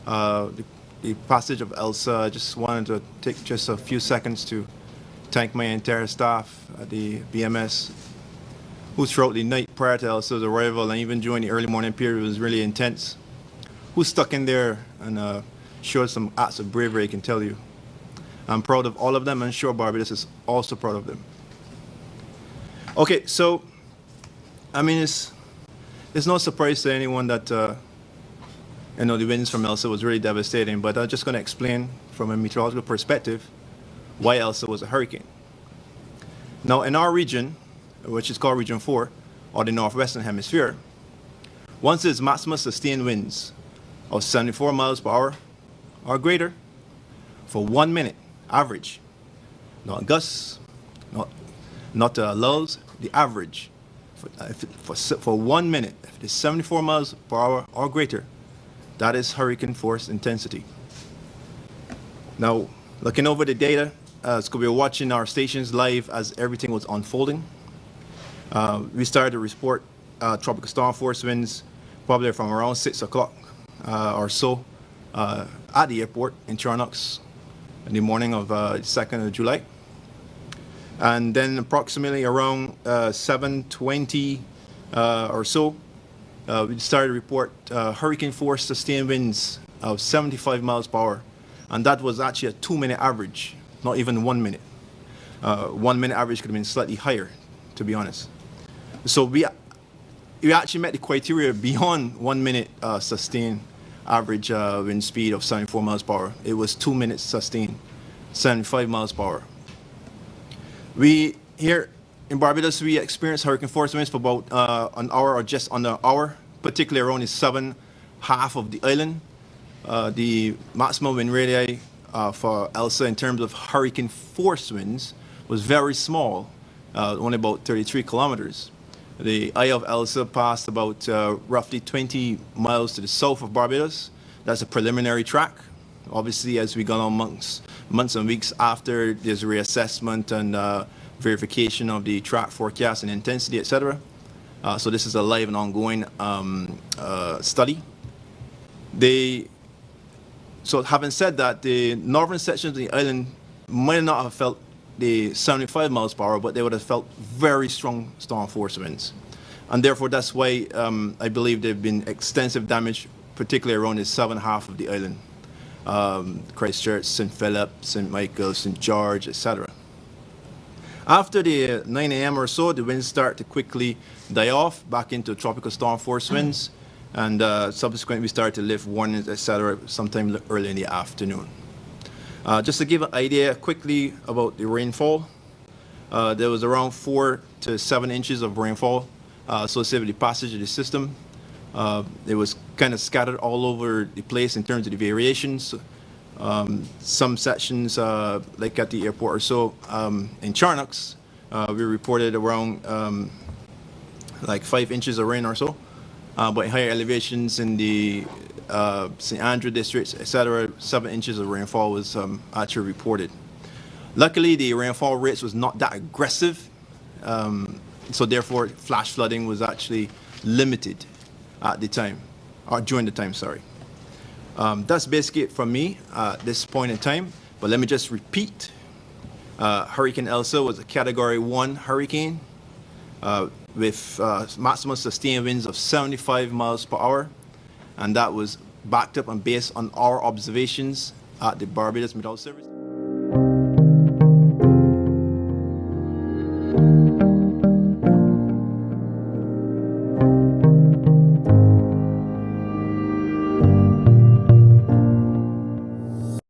the passage of Elsa. I just wanted to take just a few seconds to thank my entire staff at the BMS, who throughout the night prior to Elsa's arrival and even during the early morning period was really intense, who stuck in there and showed some acts of bravery, I can tell you. I'm proud of all of them, and sure Barbados is also proud of them. Okay, so, I mean, it's no surprise to anyone that the winds from Elsa was really devastating, but I'm just going to explain from a meteorological perspective why Elsa was a hurricane. Now, in our region, which is called Region 4, or the Northwestern Hemisphere, once there's maximum sustained winds of 74 miles per hour or greater for 1 minute, average, not gusts, not lulls, the average, for 1 minute, if it is 74 miles per hour or greater, that is hurricane force intensity. Now, looking over the data, we were watching our stations live as everything was unfolding. We started to report tropical storm force winds probably from around 6 o'clock or so at the airport in Charnox in the morning of 2nd of July. And then approximately around 7:20 or so, we started to report hurricane force sustained winds of 75 miles per hour. And that was actually a 2 minute average, not even 1 minute. 1 minute average could have been slightly higher, to be honest. So we actually met the criteria beyond 1 minute sustained average wind speed of 74 miles per hour. It was 2 minutes sustained, 75 miles per hour. We here in Barbados, we experienced hurricane force winds for about an hour or just under an hour, particularly around the southern half of the island. The maximum wind radii for Elsa in terms of hurricane force winds was very small, only about 33 kilometers. The eye of Elsa passed about roughly 20 miles to the south of Barbados. That's a preliminary track. Obviously, as we go on months and weeks after, there's reassessment and verification of the track forecast and intensity, etc. So this is a live and ongoing study. So having said that, the northern sections of the island might not have felt the 75 miles per hour, but they would have felt very strong storm force winds. And therefore, that's why I believe there have been extensive damage, particularly around the southern half of the island. Christchurch, St. Philip, St. Michael, St. George, etc. After the 9 a.m. or so, the winds start to quickly die off back into tropical storm force winds, and subsequently we start to lift warnings, etc. sometime early in the afternoon. Just to give an idea quickly about the rainfall, there was around 4 to 7 inches of rainfall associated with the passage of the system. It was kind of scattered all over the place in terms of the variations. Some sections, like at the airport or so, in Charnox, we reported around like 5 inches of rain or so. But in higher elevations in the St. Andrew districts, etc., 7 inches of rainfall was actually reported. Luckily, the rainfall rates was not that aggressive, so therefore flash flooding was actually limited at the time, or during the time, sorry. That's basically it from me at this point in time, but let me just repeat. Hurricane Elsa was a Category 1 hurricane with maximum sustained winds of 75 miles per hour, and that was backed up and based on our observations at the Barbados Meteorological Service.